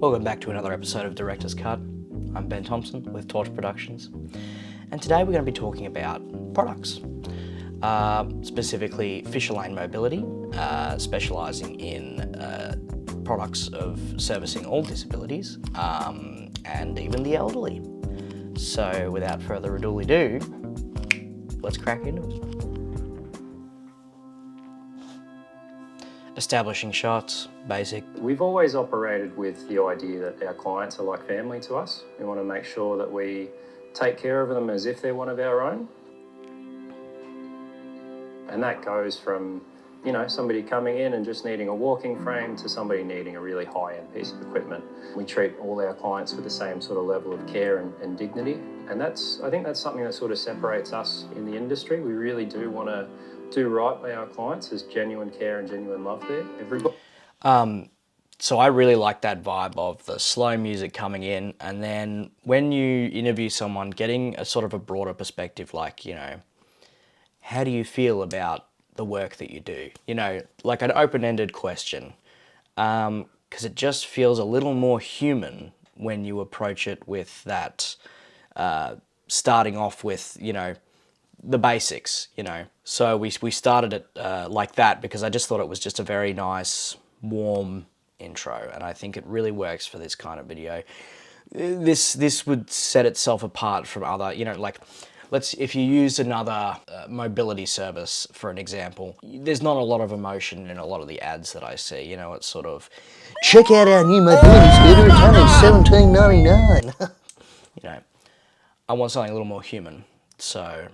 Welcome back to another episode of Director's Cut. I'm Ben Thompson with Torch Productions, and today we're going to be talking about products, specifically Fisher Lane Mobility, specialising in products of servicing all disabilities and even the elderly. So without further ado, let's crack into it. Establishing shots, basic. We've always operated with the idea that our clients are like family to us. We want to make sure that we take care of them as if they're one of our own. And that goes from, somebody coming in and just needing a walking frame to somebody needing a really high-end piece of equipment. We treat all our clients with the same sort of level of care and dignity. And I think that's something that sort of separates us in the industry. We really do want to do right by our clients. There's genuine care and genuine love there. Everybody. So I really like that vibe of the slow music coming in, and then when you interview someone, getting a sort of a broader perspective, like, how do you feel about the work that you do? Like an open-ended question, because it just feels a little more human when you approach it with that, starting off with, the basics, So we started it like that because I just thought it was just a very nice, warm intro, and I think it really works for this kind of video. This would set itself apart from other, if you use another mobility service for an example, there's not a lot of emotion in a lot of the ads that I see. It's sort of, check out our new mobility scooter, it's only $17.99. I want something a little more human, so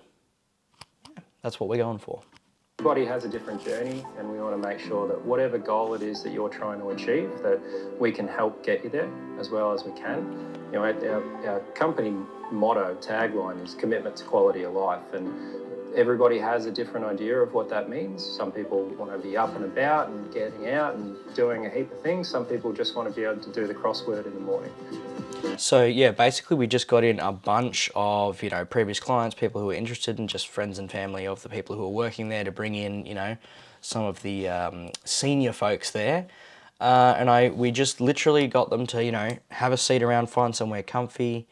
that's what we're going for. Everybody has a different journey, and we want to make sure that whatever goal it is that you're trying to achieve, that we can help get you there as well as we can. Our company motto, tagline, is commitment to quality of life, and everybody has a different idea of what that means. Some people want to be up and about and getting out and doing a heap of things. Some people just want to be able to do the crossword in the morning. So yeah, basically we just got in a bunch of, previous clients, people who are interested, and just friends and family of the people who are working there to bring in, some of the senior folks there. And we just literally got them to, have a seat around, find somewhere comfy,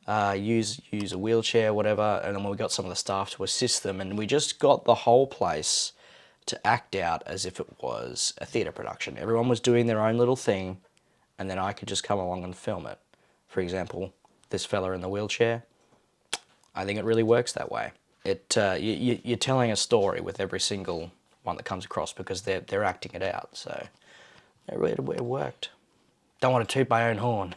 use a wheelchair, whatever, and then we got some of the staff to assist them, and we just got the whole place to act out as if it was a theatre production. Everyone was doing their own little thing, and then I could just come along and film it. For example, this fella in the wheelchair, I think it really works that way. You're telling a story with every single one that comes across because they're acting it out, so it really worked. Don't want to toot my own horn.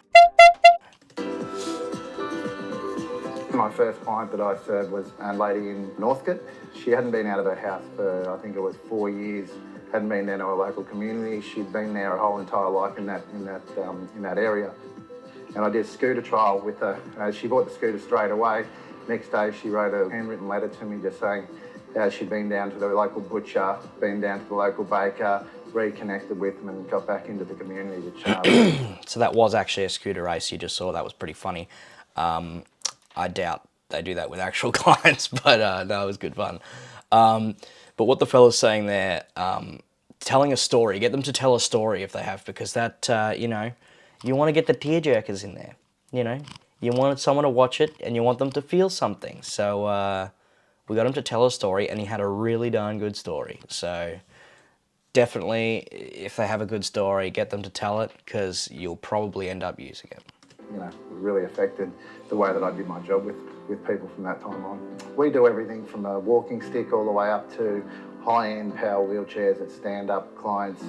My first client that I served was a lady in Northcote. She hadn't been out of her house for, I think it was 4 years, hadn't been into a local community. She'd been there her whole entire life in that area. And I did a scooter trial with her. She bought the scooter straight away. Next day she wrote a handwritten letter to me just saying she'd been down to the local butcher, been down to the local baker, reconnected with them and got back into the community. Which, So that was actually a scooter race you just saw. That was pretty funny. I doubt they do that with actual clients, but no, it was good fun. But what the fella's saying there, telling a story, get them to tell a story if they have, because that, you want to get the tearjerkers in there, You want someone to watch it and you want them to feel something. So we got him to tell a story, and he had a really darn good story. So definitely, if they have a good story, get them to tell it, because you'll probably end up using it. It really affected the way that I did my job with people from that time on. We do everything from a walking stick all the way up to high-end power wheelchairs that stand up clients,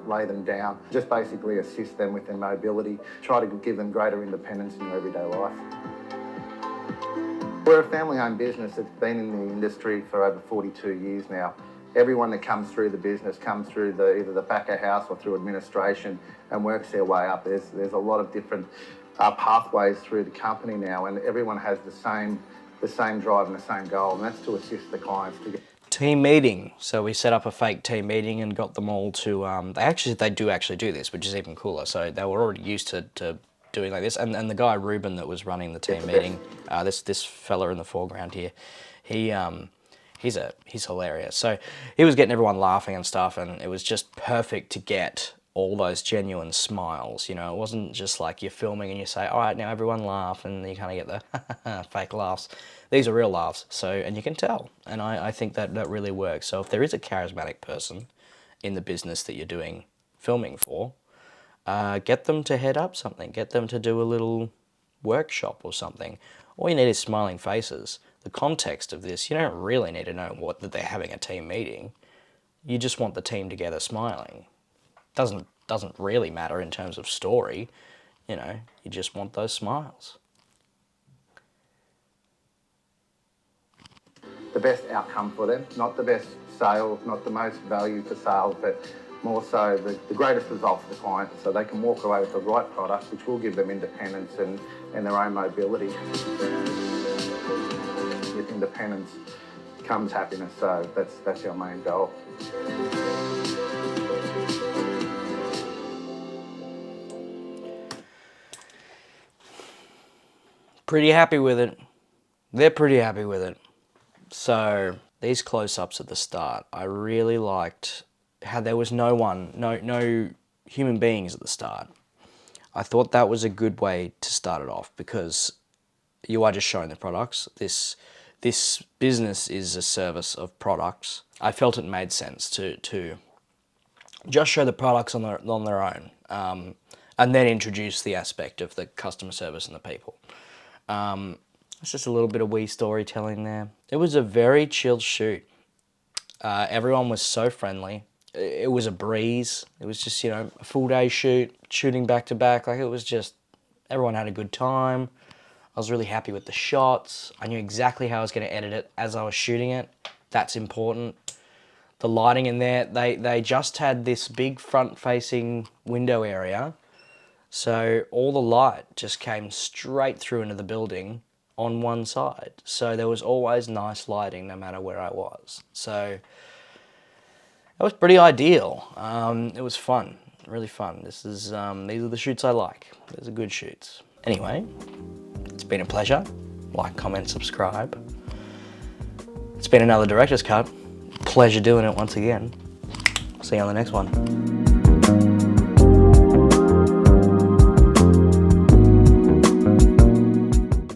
lay them down, just basically assist them with their mobility, try to give them greater independence in their everyday life. We're a family-owned business that's been in the industry for over 42 years now. Everyone that comes through the business comes through either the back of house or through administration and works their way up. There's a lot of different pathways through the company now, and everyone has the same drive and the same goal, and that's to assist the clients to get. Team meeting. So we set up a fake team meeting and got them all to, they do actually do this, which is even cooler. So they were already used to doing like this. And the guy, Ruben, that was running the team meeting, this fella in the foreground here, he's hilarious. So he was getting everyone laughing and stuff, and it was just perfect to get all those genuine smiles. You know, it wasn't just like you're filming and you say, all right, now everyone laugh, and you kind of get the fake laughs. These are real laughs, so, and you can tell. And I think that really works. So if there is a charismatic person in the business that you're doing filming for, get them to head up something. Get them to do a little workshop or something. All you need is smiling faces. The context of this, you don't really need to know that they're having a team meeting. You just want the team together smiling. Doesn't really matter in terms of story. You know, you just want those smiles. The best outcome for them, not the best sales, not the most value for sales, but more so the greatest result for the client, so they can walk away with the right product, which will give them independence and their own mobility. With independence comes happiness, so that's our main goal. Pretty happy with it. They're pretty happy with it. So these close-ups at the start, I really liked how there was no human beings at the start. I thought that was a good way to start it off, because you are just showing the products. This business is a service of products. I felt it made sense to just show the products on their own, and then introduce the aspect of the customer service and the people. It's just a little bit of wee storytelling there. It was a very chilled shoot. Everyone was so friendly. It was a breeze. It was just, you know, a full day shoot, shooting back to back. Like, it was just, everyone had a good time. I was really happy with the shots. I knew exactly how I was going to edit it as I was shooting it. That's important. The lighting in there, they just had this big front-facing window area. So all the light just came straight through into the building on one side. So there was always nice lighting no matter where I was. So that was pretty ideal. It was fun, really fun. These are the shoots I like. These are good shoots. Anyway, it's been a pleasure. Like, comment, subscribe. It's been another Director's Cut. Pleasure doing it once again. See you on the next one.